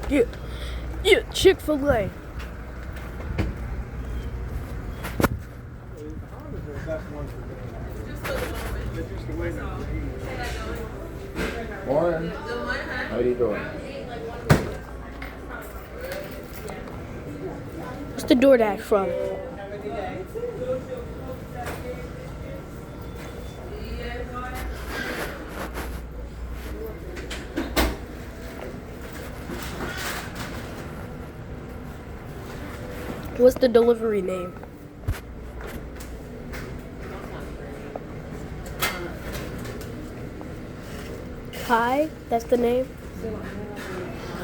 Yeah, yeah, Chick-fil-A. Morning. How you doing? What's the DoorDash from? What's the delivery name? Hi, that's the name?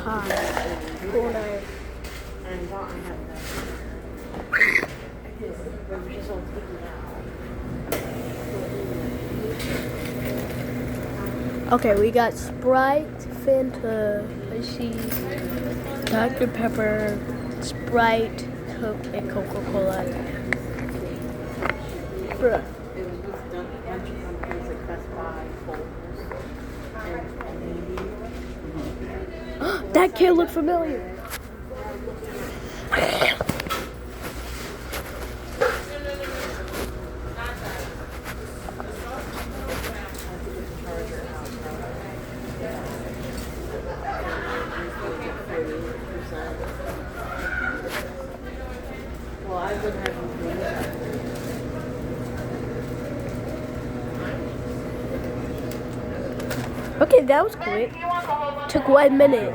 Hi. Cool name. Okay, we got Sprite, Fanta, let's see, Dr. Pepper, Sprite, Coke, and Coca-Cola. Bruh. That kid looked familiar. Okay, that was quick. Took 1 minute.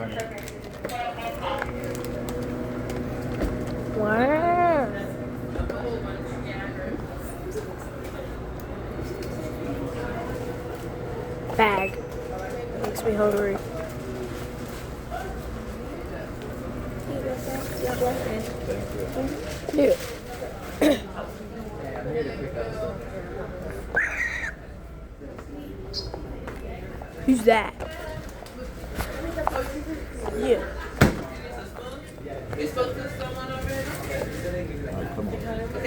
Wow. Bag. Makes me hungry. Yeah. Who's that? Yeah.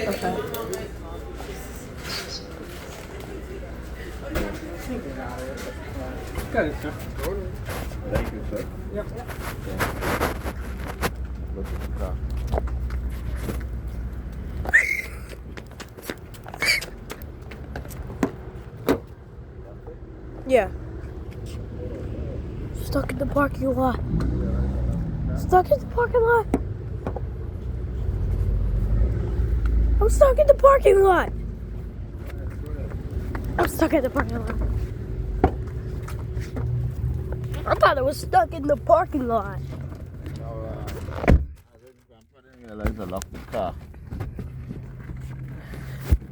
Okay. Got it, sir. Thank you, sir. Yep. Look at the car. Yeah. Stuck in the parking lot. Stuck in the parking lot. I'm stuck in the parking lot. I'm stuck in the parking lot. I thought I was stuck in the parking lot. I didn't realize I locked the car.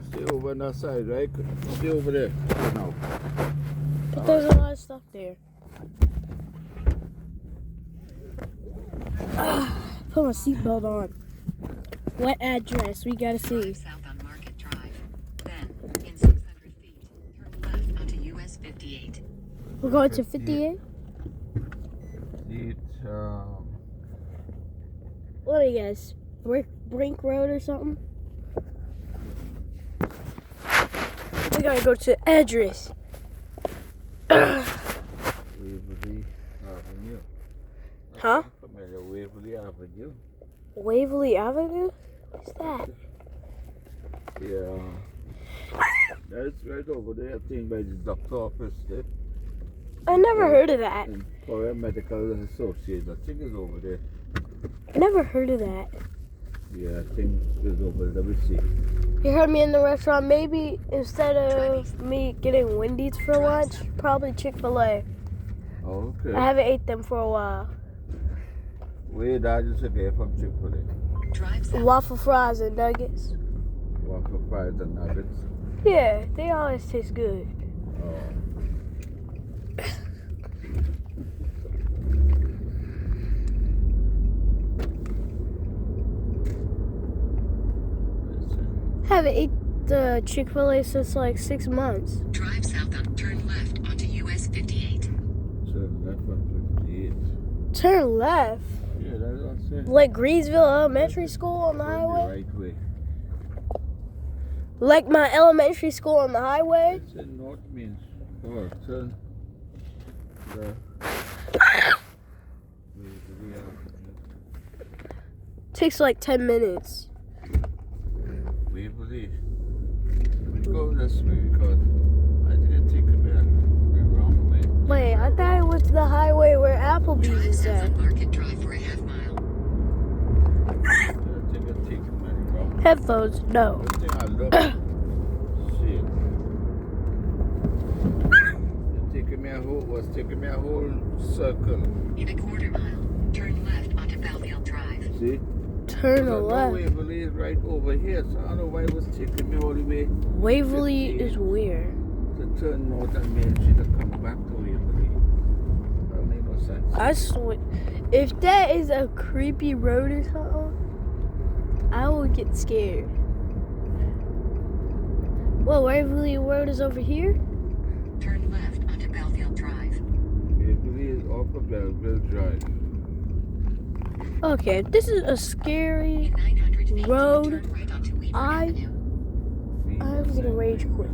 Stay over on that side, right? Stay over there. No. But there's a lot of stuff there. Put my seatbelt on. What address? We gotta see. South on Market Drive. Then, in 600 feet, turn left onto US 58. We're going to 58? It's, What do you guys? Brink Road or something? We gotta go to the address. Waverly Avenue. Huh? Familiar, Waverly Avenue. Waverly Avenue? What's that? Yeah. That's right over there, I think, by the doctor office there. I never heard of that. And for Medical Associates, I think it's over there. I never heard of that. Yeah, I think it's over there. Let me see. You heard me in the restaurant. Maybe instead of me getting Wendy's for lunch, probably Chick-fil-A. Oh, okay. I haven't ate them for a while. Where did you say they're from Chick-fil-A? Drive south. Waffle fries and nuggets. Waffle fries and nuggets. Yeah, they always taste good. Oh. Haven't eaten the Chick-fil-A since like 6 months. Drive south on turn left onto US 58. Turn left on 58. Turn left. Yeah, that's what I'm saying. Like Greensville Elementary School on the Turn highway? right way. Like my elementary school on the highway? It's in North Main. Turn. The. We have Takes like 10 minutes. Waverly. We go this way because I didn't think of it the wrong way. Wait, I thought it was the highway where Applebee's Drive is south at. on Market Drive for a half mile. I think I take him in the wrong way. Headphones, no. First thing I look, shit. Taking me a whole circle. In a quarter mile, turn left onto Belleville Drive. See? Turn Because I know left. Waverly is right over here, so I don't know why it was taking me all the way Waverly is weird. to turn north and Main Street to come back to Waverly. That made no sense. I swear, if that is a creepy road or something, I will get scared. Well, Waverly Road is over here? Turn left onto Belleville Drive. Waverly is off of Belleville Drive. Okay, this is a scary In 900 feet, road. turn right onto Weaver I- Avenue. I'm gonna rage quit.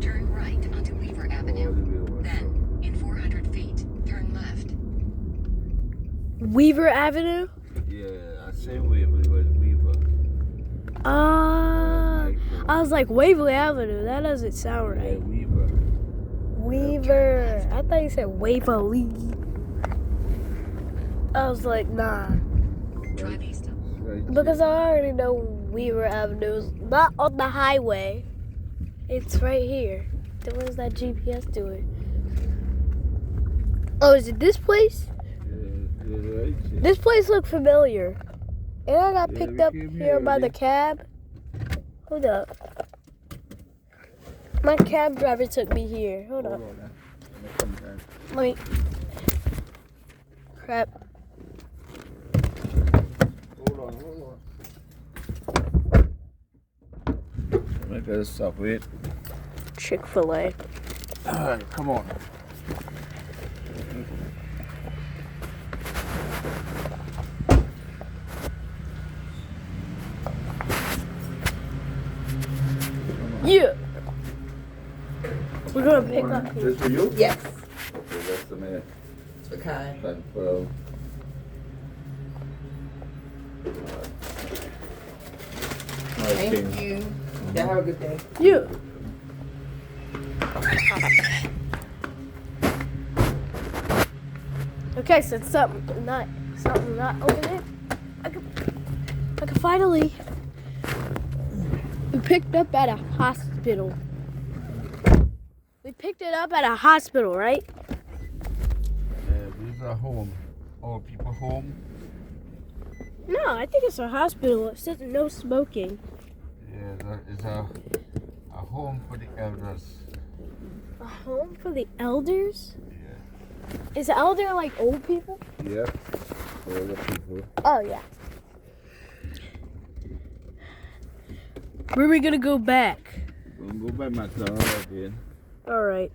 Turn right onto Weaver Avenue. Then, in 400 feet, turn left. Weaver Avenue? Yeah, I say Waverly was Weaver. I was like, Waverly Avenue. That doesn't sound Yeah, right. Weaver. Weaver. I thought you said Waverly. I was like, nah. Drive east of Right Because there. I already know Weaver Avenue is not on the highway. It's right here. Then what is that GPS doing? Oh, is it this place? Yeah, right here. This place looked familiar. And I got Yeah, picked we up came here here by the already. cab. Hold up. My cab driver took me here. Hold up. Hold on, man. Let me come down. Let me. Crap. Hold on. Make us stop. Wait. Chick-fil-A. Alright, come on. Yeah. We're gonna pick up here. This for you? Yes. Okay, that's the man. Okay. Confirm. Thank you. Y'all have a good day. Yeah. Okay, so something not over there. I can finally. We picked up at a hospital. We picked it up at a hospital, right? Yeah, these are home. All people home. No, I think it's a hospital. It says no smoking. Yeah, it's a home for the elders. A home for the elders? Yeah. Is elder like old people? Yep. For all the people. Oh, yeah. Where are we gonna go back? We'll go by McDonald's again. All right.